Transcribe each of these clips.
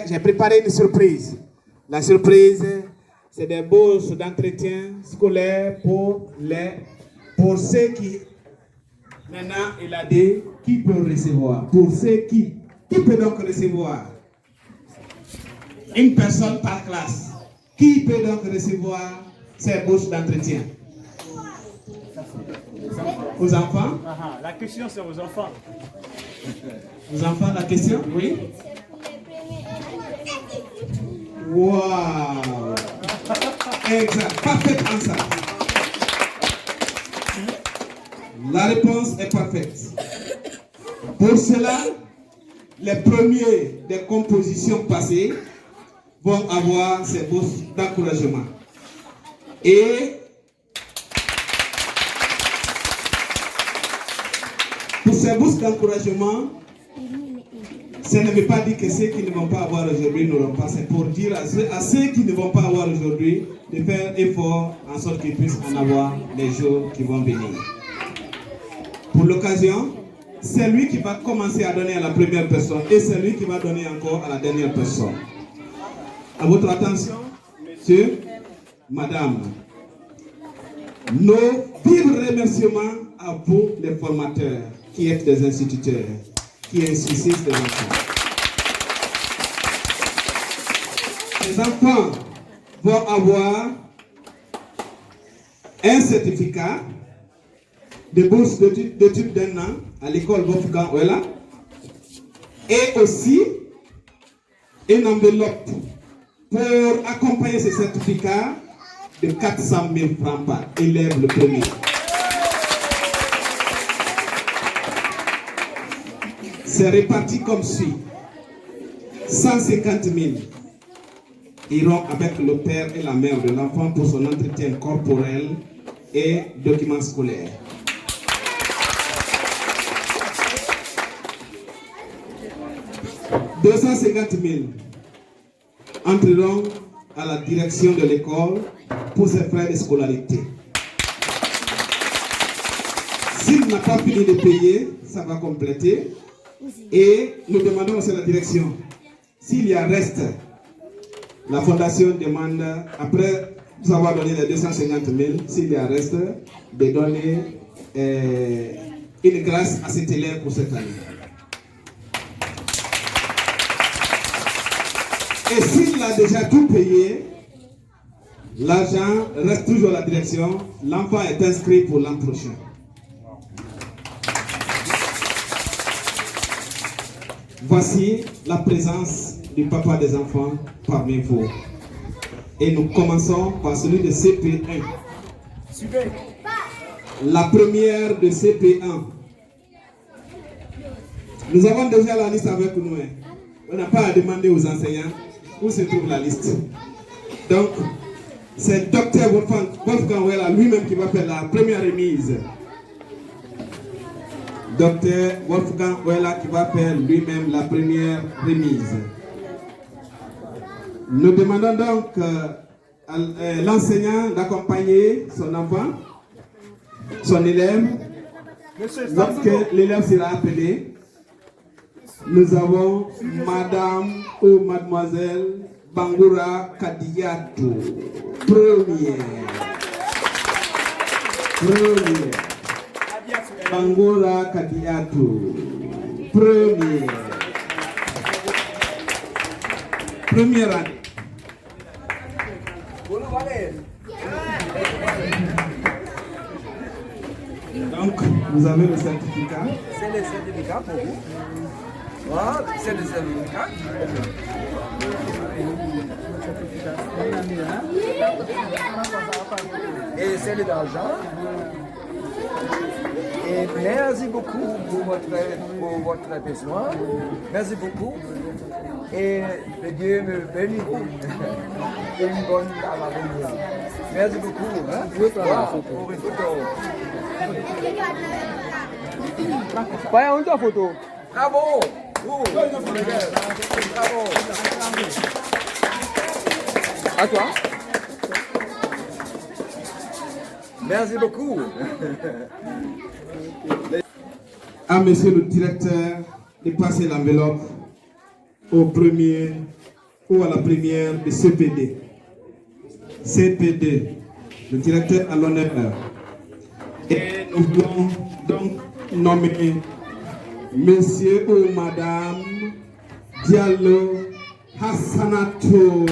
J'ai préparé une surprise. La surprise, c'est des bourses d'entretien scolaire pour ceux qui, maintenant il a dit, qui peut recevoir. Pour ceux qui peut donc recevoir? Une personne par classe. Qui peut donc recevoir ces bourses d'entretien? Aux enfants? La question c'est aux enfants. Aux enfants, la question? Oui. Wow! Exact. Parfait answer. La réponse est parfaite. Pour cela, les premiers des compositions passées vont avoir ces bourses d'encouragement. Et pour ces bourses d'encouragement, ça ne veut pas dire que ceux qui ne vont pas avoir aujourd'hui n'auront pas. C'est pour dire à ceux qui ne vont pas avoir aujourd'hui de faire effort en sorte qu'ils puissent en avoir les jours qui vont venir. Pour l'occasion, c'est lui qui va commencer à donner à la première personne et c'est lui qui va donner encore à la dernière personne. À votre attention, monsieur, madame, nos vifs remerciements à vous les formateurs qui êtes des instituteurs, qui instruisent des enfants. Les enfants vont avoir un certificat de bourse d'études d'un an à l'école Wolfgang Wella et aussi une enveloppe pour accompagner ce certificat de 400 000 francs par élève le premier. C'est réparti comme suit. 150 000 iront avec le père et la mère de l'enfant pour son entretien corporel et documents scolaires. 250 000 entreront à la direction de l'école pour ses frais de scolarité. S'il n'a pas fini de payer, ça va compléter. Et nous demandons aussi à la direction, s'il y a reste, la fondation demande, après nous avoir donné les 250 000, s'il y a reste, de donner une grâce à cet élève pour cette année. Et s'il a déjà tout payé, l'argent reste toujours à la direction, l'enfant est inscrit pour l'an prochain. Voici la présence du papa des enfants parmi vous. Et nous commençons par celui de CP1. La première de CP1. Nous avons déjà la liste avec nous. On n'a pas à demander aux enseignants où se trouve la liste. Donc, c'est Dr Wolfgang Wella lui-même qui va faire la première remise. Dr Wolfgang Wella qui va faire lui-même la première remise. Nous demandons donc à l'enseignant d'accompagner son enfant, son élève. Lorsque l'élève sera appelé, nous avons Madame ou Mademoiselle Bangoura Kadiatou, première. Bangoura Kadiatou, première année. Donc, vous avez le certificat. C'est le certificat pour vous. Voilà, c'est le certificat. Et c'est de l'argent. Et merci beaucoup pour votre besoin. Merci beaucoup. Et que Dieu me bénisse. Une bonne à l'avenir. Merci beaucoup. Hein? Pour une photo. Vai, onde a photo? Bravo! Bravo! À toi. Merci beaucoup. À monsieur le directeur de passer l'enveloppe au premier ou à la première de CPD. CPD, le directeur à l'honneur. Et nous voulons donc nommer monsieur ou madame Diallo Hassanato.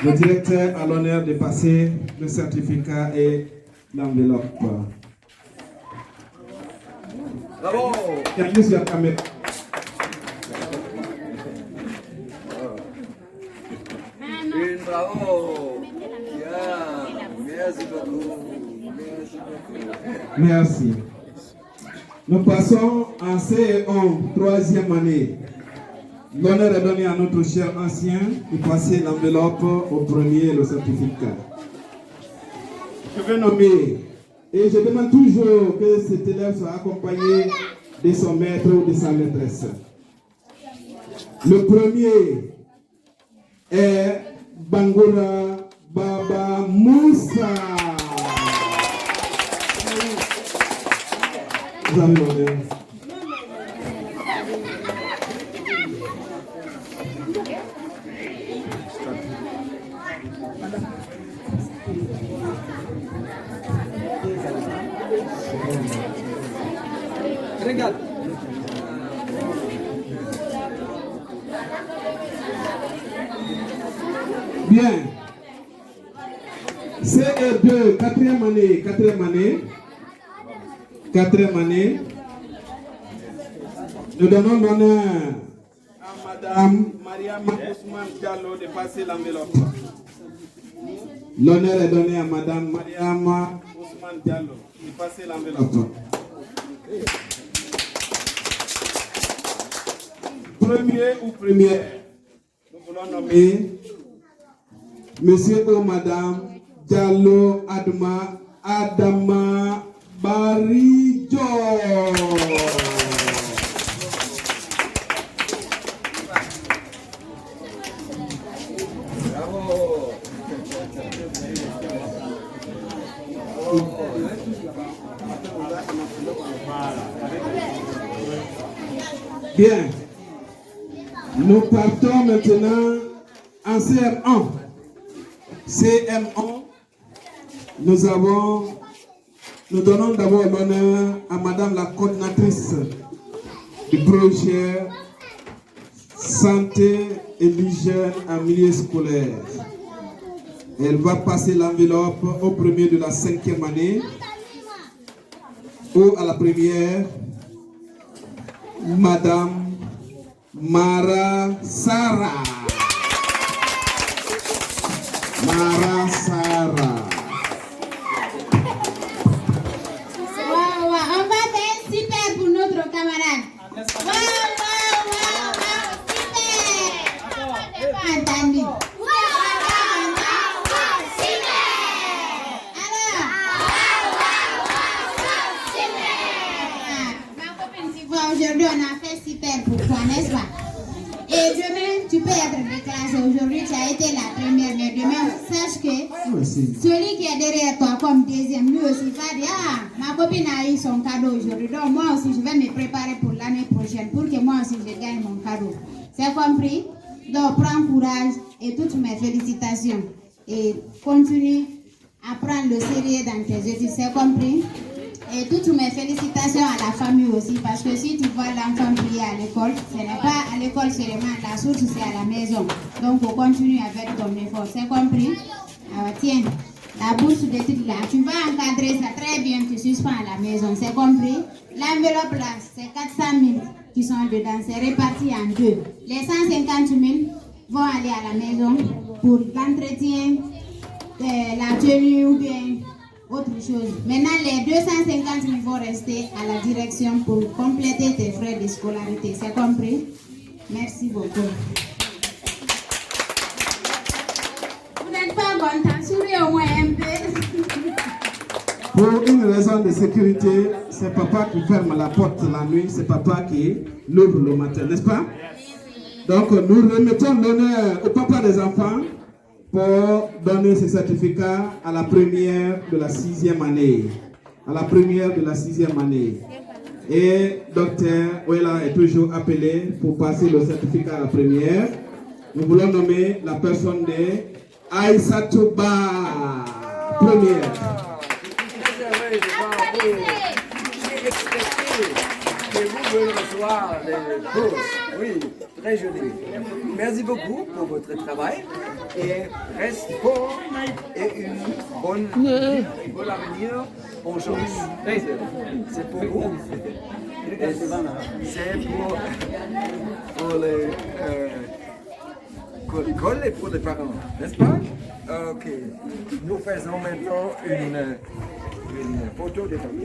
Le directeur a l'honneur de passer le certificat et l'enveloppe. Bravo! Il y a juste la caméra. Une bravo! Bien! Merci beaucoup! Merci beaucoup! Merci. Nous passons en CE1, troisième année. L'honneur est donné à notre cher ancien de passer l'enveloppe au premier, le certificat. Je vais nommer, et je demande toujours que cet élève soit accompagné de son maître ou de sa maîtresse. Le premier est Bangoura Baba Moussa. Vous avez l'honneur. Regarde. Bien. CE2, quatrième année. Nous donnons l'honneur à Madame Mariama Ousmane Diallo de passer l'enveloppe. L'honneur est donné à Madame Mariama Ousmane Diallo de passer l'enveloppe. Premier ou première, nous voulons nommer Monsieur ou Madame Diallo Adama Barijo. Bravo! Bien. Nous partons maintenant en CM1. CM1, nous donnons d'abord l'honneur à Madame la coordinatrice du projet Santé et l'hygiène en milieu scolaire. Elle va passer l'enveloppe au premier de la 5e année ou à la première, Madame Mara Sarah. Mara Sarah. Wow, on va faire super pour notre camarade. Wow, super. Pas entendu. Aujourd'hui, on a fait super pour toi, n'est-ce pas? Et demain, tu peux être déclassé. Aujourd'hui, tu as été la première, mais demain, sache que celui qui est derrière toi comme deuxième, lui aussi va dire, ah, ma copine a eu son cadeau aujourd'hui. Donc, moi aussi, je vais me préparer pour l'année prochaine pour que moi aussi, je gagne mon cadeau. C'est compris? Donc, prends courage et toutes mes félicitations. Et continue à prendre le sérieux dans tes études. C'est compris? Et toutes mes félicitations à la famille aussi, parce que si tu vois l'enfant prier à l'école, ce n'est pas à l'école seulement, la source c'est à la maison. Donc on continue avec ton effort, c'est compris? Alors tiens, la bourse d'études là, tu vas encadrer ça très bien, tu suspends à la maison, c'est compris? L'enveloppe là, c'est 400 000 qui sont dedans, c'est réparti en deux. Les 150 000 vont aller à la maison pour l'entretien, la tenue ou bien autre chose. Maintenant, les 250 000 vont rester à la direction pour compléter tes frais de scolarité. C'est compris? Merci beaucoup. Vous n'êtes pas content? Souriez au moins un peu. Pour une raison de sécurité, c'est papa qui ferme la porte la nuit, c'est papa qui l'ouvre le matin, n'est-ce pas? Donc, nous remettons l'honneur au papa des enfants pour donner ce certificat à la première de la 6e année. À la première de la 6e année. Et docteur Ouela est toujours appelé pour passer le certificat à la première. Nous voulons nommer la personne de Aïssatou Ba, première. J'ai expecté que vous me recevoir les bourses. Oui, très joli. Merci beaucoup pour votre travail et reste fort et une bonne avenir aux gens. C'est pour vous. Et c'est pour l'école et pour les parents, n'est-ce pas? Ok. Nous faisons maintenant une photo de famille.